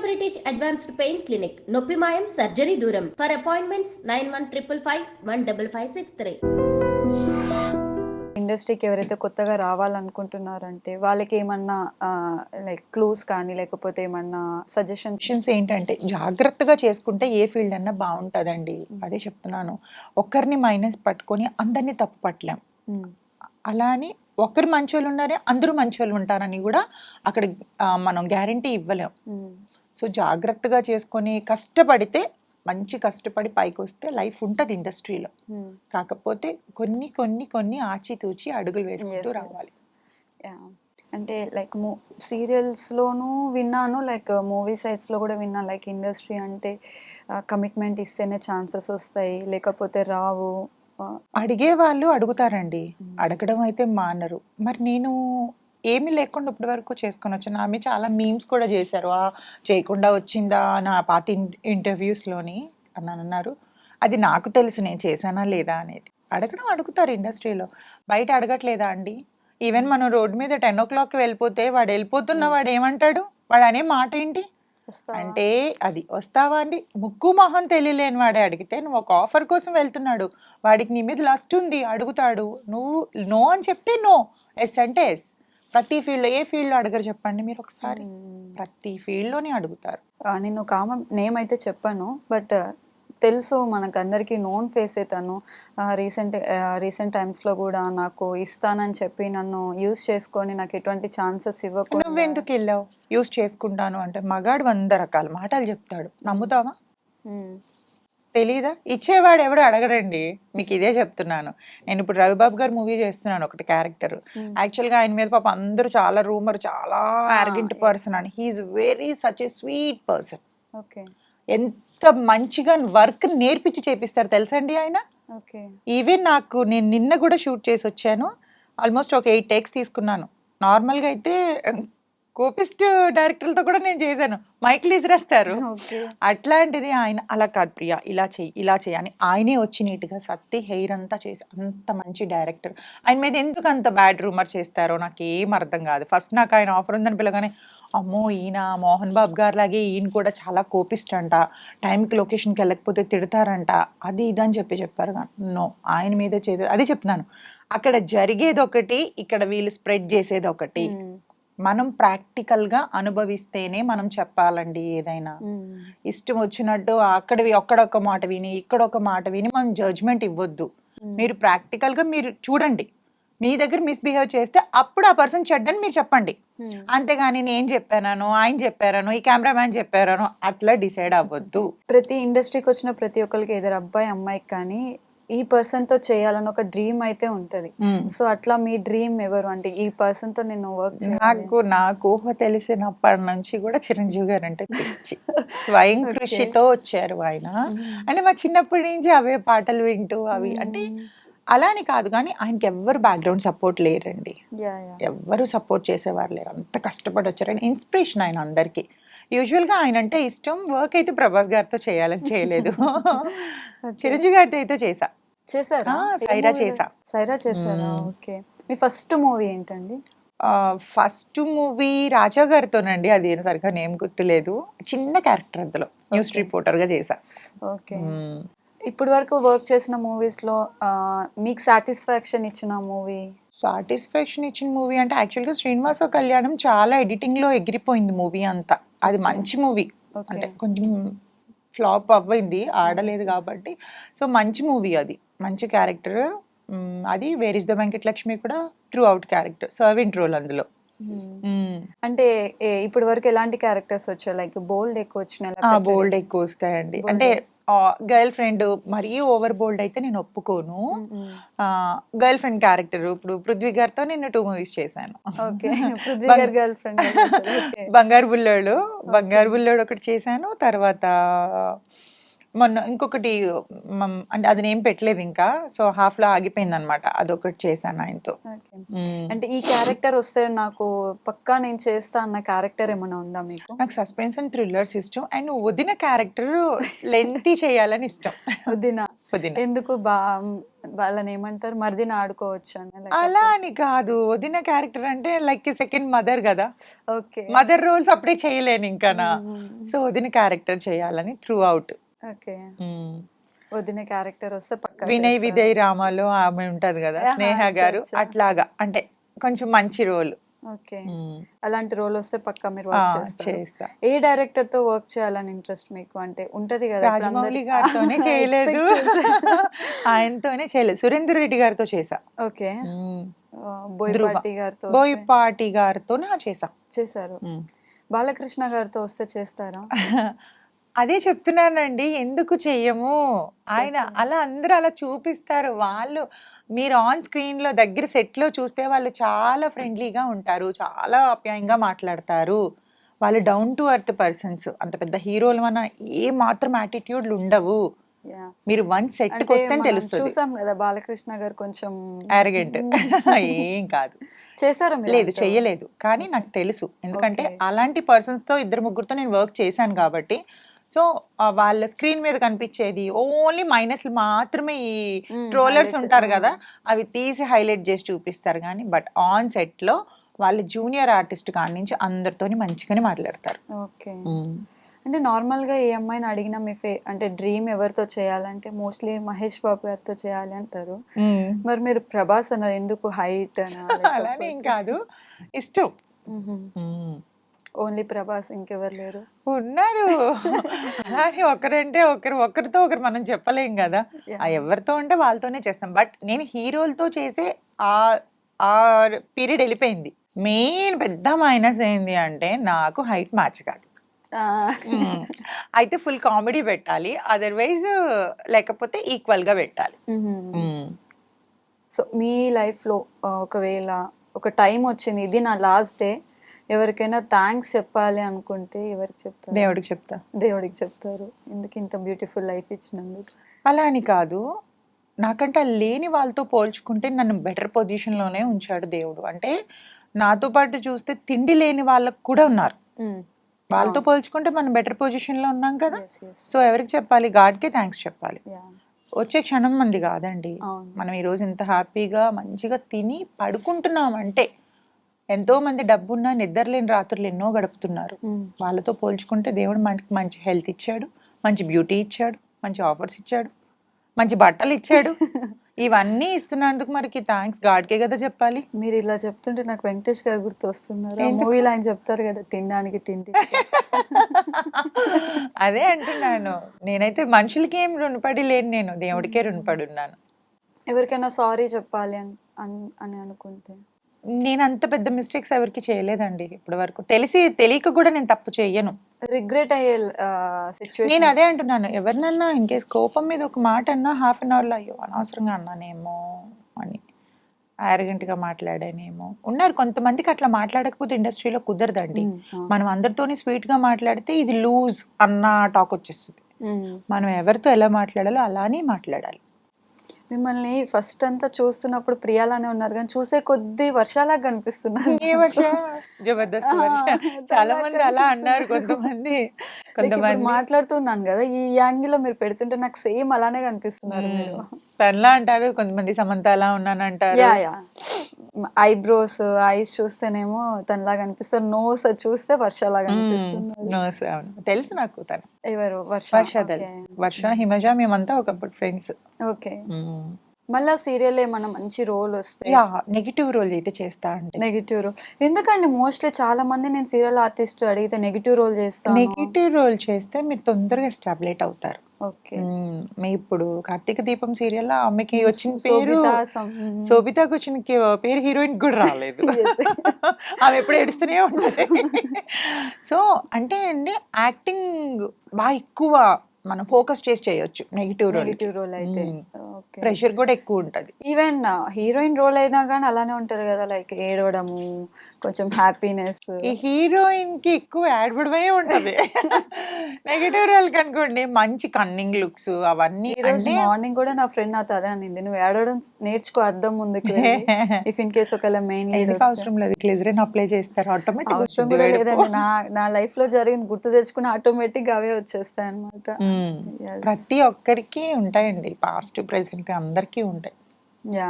British advanced pain clinic, నొప్పి మాయం, surgery దూరం. For appointments 9155515563. ఇండస్ట్రీకి ఎవరైతే కొత్తగా రావాలనుకుంటున్నారంటే వాళ్ళకి ఏమన్నా లైక్ క్లూస్ కానీ లేకపోతే ఏమన్నా సజెషన్స్ ఏంటంటే జాగ్రత్తగా చేసుకుంటే ఏ ఫీల్డ్ అన్నా బాగుంటుందండి. అదే చెప్తున్నాను. ఒక్కరిని మైనస్ పట్టుకొని అందరినీ తప్పు పట్టలేం. అలా అని ఒకరు మంచోళ్ళు ఉన్నారే అందరూ మంచోళ్ళు ఉంటారని కూడా అక్కడ మనం గ్యారంటీ ఇవ్వలేం. సో జాగ్రత్తగా చేసుకొని కష్టపడితే మంచి కష్టపడి పైకి వస్తే లైఫ్ ఉంటుంది ఇండస్ట్రీలో. కాకపోతే కొన్ని కొన్ని కొన్ని ఆచితూచి అడుగులు వేసుకుంటూ రావాలి. అంటే లైక్ సీరియల్స్లోనూ విన్నాను, లైక్ మూవీ సైట్స్లో కూడా విన్నాను. లైక్ ఇండస్ట్రీ అంటే కమిట్మెంట్ ఇస్తేనే ఛాన్సెస్ వస్తాయి, లేకపోతే రావు. అడిగే వాళ్ళు అడుగుతారండి, అడగడం అయితే మానరు. మరి నేను ఏమీ లేకుండా ఇప్పటి వరకు చేసుకొని వచ్చాను. ఆమె చాలా మీమ్స్ కూడా చేశారు, చేయకుండా వచ్చిందా నా పాత ఇంటర్వ్యూస్లోని అని అన్నారు. అది నాకు తెలుసు నేను చేశానా లేదా అనేది. అడగడం అడుగుతారు ఇండస్ట్రీలో, బయట అడగట్లేదా అండి? ఈవెన్ మనం రోడ్డు మీద 10 o'clockకి వెళ్ళిపోతే వాడు వెళ్ళిపోతున్న వాడు ఏమంటాడు, వాడు అనే మాట ఏంటి అంటే అది వస్తావా అండి, ముక్కు మొహం తెలియలేని వాడే అడిగితే నువ్వు ఒక ఆఫర్ కోసం వెళ్తున్నాడు, వాడికి నీ మీద లస్ట్ ఉంది, అడుగుతాడు. నువ్వు నో అని చెప్తే నో, ఎస్ అంటే ఎస్. ప్రతి ఫీల్డ్లో ఏ ఫీల్డ్లో అడగరు చెప్పండి మీరు ఒకసారి? ప్రతి ఫీల్డ్లోనే అడుగుతారు. నేను ఒక ఆమె నేమ్ అయితే చెప్పాను, బట్ తెలుసు మనకు అందరికీ నోన్ ఫేస్ తను. రీసెంట్ టైమ్స్లో కూడా నాకు ఇస్తానని చెప్పి నన్ను యూజ్ చేసుకొని నాకు ఎటువంటి ఛాన్సెస్ ఇవ్వకుండా. నువ్వెందుకు వెళ్ళావు యూజ్ చేసుకుంటాను అంటే? మగాడు 100 రకాల మాటలు చెప్తాడు, నమ్ముతావా? తెలీదా? ఇచ్చేవాడు ఎవడు అడగడండి. మీకు ఇదే చెప్తున్నాను. నేను ఇప్పుడు రవిబాబు గారు మూవీ చేస్తున్నాను ఒకటి క్యారెక్టర్. యాక్చువల్గా ఆయన మీద పాప అందరూ చాలా రూమర్, చాలా ఆర్గెంట్ పర్సన్ అని. He is very such a sweet person. Okay, ఎంత మంచిగా వర్క్ నేర్పించి చేపిస్తారు తెలుసండి ఆయన. ఓకే, ఈవెన్ నేను నిన్న కూడా షూట్ చేసి వచ్చాను. ఆల్మోస్ట్ ఒక 8 takes తీసుకున్నాను. నార్మల్గా అయితే కోపిస్ట్ డైరెక్టర్లతో కూడా నేను చేశాను, మైక్లు ఇసిరేస్తారు. అట్లాంటిది ఆయన అలా కాదు, ప్రియా ఇలా చెయ్యి ఇలా చెయ్యి అని ఆయనే వచ్చి నీట్గా సత్తి హెయిర్ అంతా చేసి, అంత మంచి డైరెక్టర్. ఆయన మీద ఎందుకు అంత బ్యాడ్ రూమర్ చేస్తారో నాకు ఏం అర్థం కాదు. ఫస్ట్ నాకు ఆయన ఆఫర్ ఉందని పిల్లగానే అమ్మో ఈయన మోహన్ బాబు గారు లాగే ఈయన కూడా చాలా కోపిస్ట్ అంట, టైంకి లొకేషన్కి వెళ్ళకపోతే తిడతారంట, అది ఇదని చెప్పారు. నో, ఆయన మీదే చేసేది అదే చెప్తున్నాను. అక్కడ జరిగేది ఒకటి, ఇక్కడ వీళ్ళు స్ప్రెడ్ చేసేది ఒకటి. మనం ప్రాక్టికల్గా అనుభవిస్తేనే మనం చెప్పాలండి ఏదైనా. ఇష్టం వచ్చినట్టు ఒక్కడొక్క మాట విని ఇక్కడొక మాట విని మనం జడ్జ్మెంట్ ఇవ్వద్దు. మీరు ప్రాక్టికల్గా మీరు చూడండి, మీ దగ్గర మిస్బిహేవ్ చేస్తే అప్పుడు ఆ పర్సన్ చెడ్డని మీరు చెప్పండి. అంతేగాని నేను చెప్పాను, ఆయన చెప్పారను, ఈ కెమెరామ్యాన్ చెప్పారను అట్లా డిసైడ్ అవ్వద్దు. ప్రతి ఇండస్ట్రీకి వచ్చిన ప్రతి ఒక్కరికి ఎదురు అబ్బాయి అమ్మాయికి కానీ ఈ పర్సన్ తో చేయాలని ఒక డ్రీమ్ అయితే ఉంటది. సో అట్లా మీ డ్రీమ్ ఎవరు అంటే ఈ పర్సన్ తో నేను వర్క్ చేయాలి? నాకు ఊహ తెలిసినప్పటి నుంచి కూడా చిరంజీవి గారు అంటే పిచ్చి. స్వయం కృషితో వచ్చారు ఆయన. అంటే మా చిన్నప్పటి నుంచి అవే పాటలు వింటూ అవి అంటే అలా అని కాదు, కానీ ఆయనకి ఎవ్వరు బ్యాక్గ్రౌండ్ సపోర్ట్ లేరండి, ఎవ్వరు సపోర్ట్ చేసేవారు లేరు. అంత కష్టపడి వచ్చారు. ఆయన ఇన్స్పిరేషన్ ఆయన అందరికి. యూజువల్గా ఆయన అంటే ఇష్టం, వర్క్ అయితే ప్రభాస్ గారితో చేయాలని చేయలేదు. చిరంజీవి గారితో అయితే చేశారా? సైరా చేశారా? ఓకే. మీ ఫస్ట్ మూవీ ఏంటండి? ఫస్ట్ మూవీ రాజా గారితోనండి, అది సరిగ్గా నేమ్ గుర్తులేదు. చిన్న క్యారెక్టర్ అందులో న్యూస్ రిపోర్టర్ గా చేశా. ఓకే. ఇప్పటి వరకు వర్క్ చేసిన మూవీస్ లో మీకు సాటిస్ఫాక్షన్ ఇచ్చిన మూవీ? సాటిస్ఫాక్షన్ ఇచ్చిన మూవీ అంటే యాక్చువల్గా శ్రీనివాస కళ్యాణం చాలా ఎడిటింగ్ లో ఎగిరిపోయింది మూవీ అంతా. అది మంచి మూవీ, అంటే కొంచెం ఫ్లాప్ అవ్వైంది, ఆడలేదు కాబట్టి. సో మంచి మూవీ, అది మంచి క్యారెక్టర్. అది వేర్ ఇస్ ద వెంకటలక్ష్మి కూడా throughout character, servant role అందులో. అంటే ఇప్పటి వరకు ఎలాంటి క్యారెక్టర్స్ వచ్చాయి? లైక్ బోల్డ్ ఎక్కువ వచ్చినాయి? బోల్డ్ ఎక్కువ వస్తాయండి. అంటే గర్ల్ ఫ్రెండ్ మరీ ఓవర్ బోల్డ్ అయితే నేను ఒప్పుకోను. గర్ల్ ఫ్రెండ్ క్యారెక్టర్ ఇప్పుడు పృథ్వీ గారితో నేను 2 movies చేశాను. బంగారు బుల్లోడు ఒకటి చేశాను, తర్వాత మొన్న ఇంకొకటి అంటే అది నేను పెట్టలేదు ఇంకా, సో హాఫ్ లో ఆగిపోయింది అనమాట, అదొకటి చేశాను ఆయనతో. Okay. అంటే ఈ క్యారెక్టర్ వస్తే నాకు పక్కా నేను చేస్తా అన్న క్యారెక్టర్ ఏమైనా ఉందా మీకు? నాకు సస్పెన్స్ అండ్ థ్రిల్లర్స్ ఇష్టం, అండ్ వదిన క్యారెక్టర్ లెంతీ చేయాలని ఇష్టం. వదిన వదిన ఎందుకు వాళ్ళని ఏమంటారు, మరిదిని ఆడుకోవచ్చు అని? అలా అని కాదు, వదిన క్యారెక్టర్ అంటే లైక్ సెకండ్ మదర్ కదా, ఓకే. మదర్ రోల్స్ అప్పుడే చేయలేను ఇంకా నా, సో వదిన క్యారెక్టర్ చేయాలని త్రూ అవుట్. ఓకే. వదిన క్యారెక్టర్ వస్తే పక్కా వినయ్ చేస్తారు. విజయ్ రామాలో ఆమె ఉంటది కదా, ఆహా, స్నేహ గారు, అచ్చా. అట్లాగా అంటే కొంచెం మంచి రోల్ ఓకే. అలాంటి రోల్ వస్తే పక్కా మీరు వర్క్ చేస్తారు. చేస్తా. ఏ డైరెక్టర్ తో వర్క్ చేయాలని ఇంట్రెస్ట్ మీకు? అంటే ఉంటది కదా, ఇప్పుడు రాజమౌళి అందరికి- గారితోనే చేయలేదు, ఆయనతోనే చేయలేదు, సురేందర్ రెడ్డి గారితో చేసా. ఓకే. మ్మ్. బోయపాటి గారితో బోయపాటి గారితో చేసా. చేశారు. బాలకృష్ణ గారితో వస్తే చేస్తారా? అదే చెప్తున్నానండి, ఎందుకు చెయ్యము, ఆయన చేస్తారు. అలా అందరూ అలా చూపిస్తారు, వాళ్ళు మీరు ఆన్ స్క్రీన్ లో దగ్గర సెట్ లో చూస్తే వాళ్ళు చాలా ఫ్రెండ్లీగా ఉంటారు, చాలా ఆప్యాయంగా మాట్లాడతారు, వాళ్ళు డౌన్ టు ఎర్త్ పర్సన్స్, అంత పెద్ద హీరోలు మన ఏ మాత్రం యాటిట్యూడ్లు ఉండవు, Yeah. మీరు వన్ సెట్ అంటే వస్తే మనం తెలుస్తుంది. చూసాం కదా బాలకృష్ణ గారు కొంచెం అరగెంట్ ఏం కాదు, చేశారా మీరు? లేదు ఆయనతో? చెయ్యలేదు, కానీ నాకు తెలుసు, ఎందుకంటే Okay. అలాంటి పర్సన్స్ తో ఇద్దరు ముగ్గురుతో నేను వర్క్ చేశాను కాబట్టి. సో వాళ్ళ స్క్రీన్ మీద కనిపించేది ఓన్లీ మైనస్లు మాత్రమే, ఈ ట్రోలర్స్ highlights. ఉంటారు కదా, అవి తీసి హైలైట్ చేసి చూపిస్తారు, కానీ బట్ ఆన్ సెట్ లో వాళ్ళు జూనియర్ ఆర్టిస్ట్ కాడి నుంచి అందరితోని మంచిగానే మాట్లాడతారు. ఓకే. అంటే నార్మల్ గా ఏ అమ్మాయిని అడిగినా మీ అంటే డ్రీమ్ ఎవరితో చేయాలంటే మోస్ట్లీ మహేష్ బాబు గారితో చేయాలి అంటారు. మరి మీరు ప్రభాస్ అన్నారు, ఎందుకు హైట్ అలానే ఏం కాదు, ఇష్టం. ఓన్లీ ప్రభాస్, ఇంకెవరు లేరు? ఉన్నారు అలానే ఒకరంటే ఒకరితో ఒకరు మనం చెప్పలేం కదా, ఆ ఎవరితో ఉంటే వాళ్ళతోనే చేస్తాం, బట్ నేను హీరోలతో చేసే ఆ పీరియడ్ వెళ్ళిపోయింది. మెయిన్ పెద్ద మైనస్ ఏంది అంటే నాకు హైట్ మ్యాచ్ కాదు. అయితే ఫుల్ కామెడీ పెట్టాలి, అదర్వైజ్ లేకపోతే ఈక్వల్ గా పెట్టాలి. సో మీ లైఫ్ లో ఒకవేళ ఒక టైం వచ్చింది, ఇది నా లాస్ట్ డే, ఎవరికైనా థ్యాంక్స్ చెప్పాలి అనుకుంటే ఎవరికి చెప్తారు? దేవుడికి చెప్తా. దేవుడికి చెప్తారు, ఎందుకు ఇంత బ్యూటిఫుల్ లైఫ్ ఇచ్చినందుకు? అలా అని కాదు, నాకంటే లేని వాళ్ళతో పోల్చుకుంటే నన్ను బెటర్ పొజిషన్ లోనే ఉంచాడు దేవుడు. అంటే నాతో పాటు చూస్తే తిండి లేని వాళ్ళకు కూడా ఉన్నారు, వాళ్ళతో పోల్చుకుంటే మనం బెటర్ పొజిషన్ లో ఉన్నాం కదా. సో ఎవరికి చెప్పాలి? గాడ్కే థ్యాంక్స్ చెప్పాలి. వచ్చే క్షణం మంది కాదండి. మనం ఈ రోజు ఇంత హ్యాపీగా మంచిగా తిని పడుకుంటున్నాం అంటే ఎంతో మంది డబ్బున్నా నిద్రలేని రాత్రులు ఎన్నో గడుపుతున్నారు. వాళ్ళతో పోల్చుకుంటే దేవుడు మనకి మంచి హెల్త్ ఇచ్చాడు, మంచి బ్యూటీ ఇచ్చాడు, మంచి ఆఫర్స్ ఇచ్చాడు, మంచి బట్టలు ఇచ్చాడు, ఇవన్నీ ఇస్తున్నందుకు మనకి థ్యాంక్స్ గాడ్కే కదా చెప్పాలి. మీరు ఇలా చెప్తుంటే నాకు వెంకటేష్ గారు గుర్తు వస్తున్నారు. ఆ మూవీలో ఆయన చెప్తారు కదా, తినడానికి తిండి. అదే అంటున్నాను, నేనైతే మనుషులకి ఏం రుణపడి లేను, నేను దేవుడికే రుణపడి ఉన్నాను. ఎవరికైనా సారీ చెప్పాలి అని అనుకుంటే? నేను అంత పెద్ద మిస్టేక్స్ ఎవరికి చేయలేదండి ఇప్పటి వరకు, తెలియక కూడా నేను తప్పు చెయ్యను. రిగ్రెట్ అయ్యే సిచ్యువేషన్? నేను అదే అంటున్నాను, ఎవరినన్నా ఇన్ కేస్ కోపం మీద ఒక మాట అన్నా హాఫ్ అన్ అవర్లో అయ్యో అనవసరంగా అన్నానేమో అని, ఆరగెంట్ గా మాట్లాడానేమో. ఉన్నారు కొంతమందికి, అట్లా మాట్లాడకపోతే ఇండస్ట్రీలో కుదరదండి. మనం అందరితోని స్వీట్ గా మాట్లాడితే ఇది లూజ్ అన్న టాక్ వచ్చేస్తుంది. మనం ఎవరితో ఎలా మాట్లాడాలో అలానే మాట్లాడాలి. మిమ్మల్ని ఫస్ట్ అంతా చూస్తున్నప్పుడు ప్రియాలానే ఉన్నారు, కానీ చూసే కొద్ది వర్షాలాగా కనిపిస్తున్నారు. ఏ వర్ష? జబర్దస్త్ వర్ష. చాలా మంది అలా అన్నారు, కొంతమంది మాట్లాడుతున్నాను కదా, ఈ యాంగిల్ లో మీరు పెడుతుంటే నాకు సేమ్ అలానే కనిపిస్తున్నారు మీరు. తనలా అంటారు, కొంతమంది సమంత అలా ఉన్నాను అంటారు. ఐబ్రోస్, ఐస్ చూస్తేనేమో తనలా కనిపిస్తారు, నోస్ చూస్తే వర్షలాగా కనిపిస్తున్నారు. తెలుసు నాకు తను ఎవరు? వర్ష తెలుసు. వర్ష, హిమజ, మేమంతా ఒకప్పుడు ఫ్రెండ్స్. ఓకే. మళ్ళా సీరియల్ ఏమన్నా మంచి రోల్ వస్తే? నెగిటివ్ రోల్ అయితే చేస్తా అంటే. నెగిటివ్ రోల్ ఎందుకండి? మోస్ట్లీ చాలా మంది నేను సీరియల్ ఆర్టిస్ట్ అడిగితే నెగిటివ్ రోల్ చేస్తాను. నెగిటివ్ రోల్ చేస్తే మీరు తొందరగా ఎస్టాబ్లిష్ అవుతారు. ఓకే. మీ ఇప్పుడు కార్తీక దీపం సీరియల్ ఆమెకి వచ్చిన పేరు శోభితాకి వచ్చిన పేరు హీరోయిన్ కూడా రాలేదు. ఆమె ఎప్పుడు ఏడుస్తూనే ఉంటుంది. సో అంటే అండి, యాక్టింగ్ బాగా ఎక్కువ మనం ఫోకస్ చేసి చేయొచ్చు నెగిటివ్ రోల్. నెగిటివ్ రోల్ అయితే. ఓకే. ప్రెషర్ కూడా ఎక్కువ ఉంటది. ఈవెన్ హీరోయిన్ రోల్ అయినా కానీ అలానే ఉంటది కదా, లైక్ ఏడవడము, కొంచెం హ్యాపీనెస్. ఈ హీరోయిన్ కి ఎక్కువ యాడ్వడమే ఉంటది. నెగిటివ్ రోల్ కనుకోండి మంచి కన్నింగ్ లుక్స్ అవన్నీ. ఈ రోజు అంటే మార్నింగ్ కూడా నా ఫ్రెండ్ నాతో అదే అనింది, నువ్వు ఏడవడం నేర్చుకో అద్దం ముందుకు ఇఫ్ ఇన్ కేస్ ఒకవేళ మెయిన్ లీడ్ ఎందుకు అవసరం లేదు, గ్లిజరిన్ అప్లై చేస్తారు ఆటోమేటిక్. అవసరం కూడా లేదండి. నా లైఫ్ లో జరిగింది గుర్తు తెచ్చుకుని ఆటోమేటిక్ గా అవే వచ్చేస్తాయి అనమాట. ప్రతి ఒక్కరికి ఉంటాయండి, పాస్ట్ ప్రెసెంట్ అందరికీ ఉంటాయి. యా.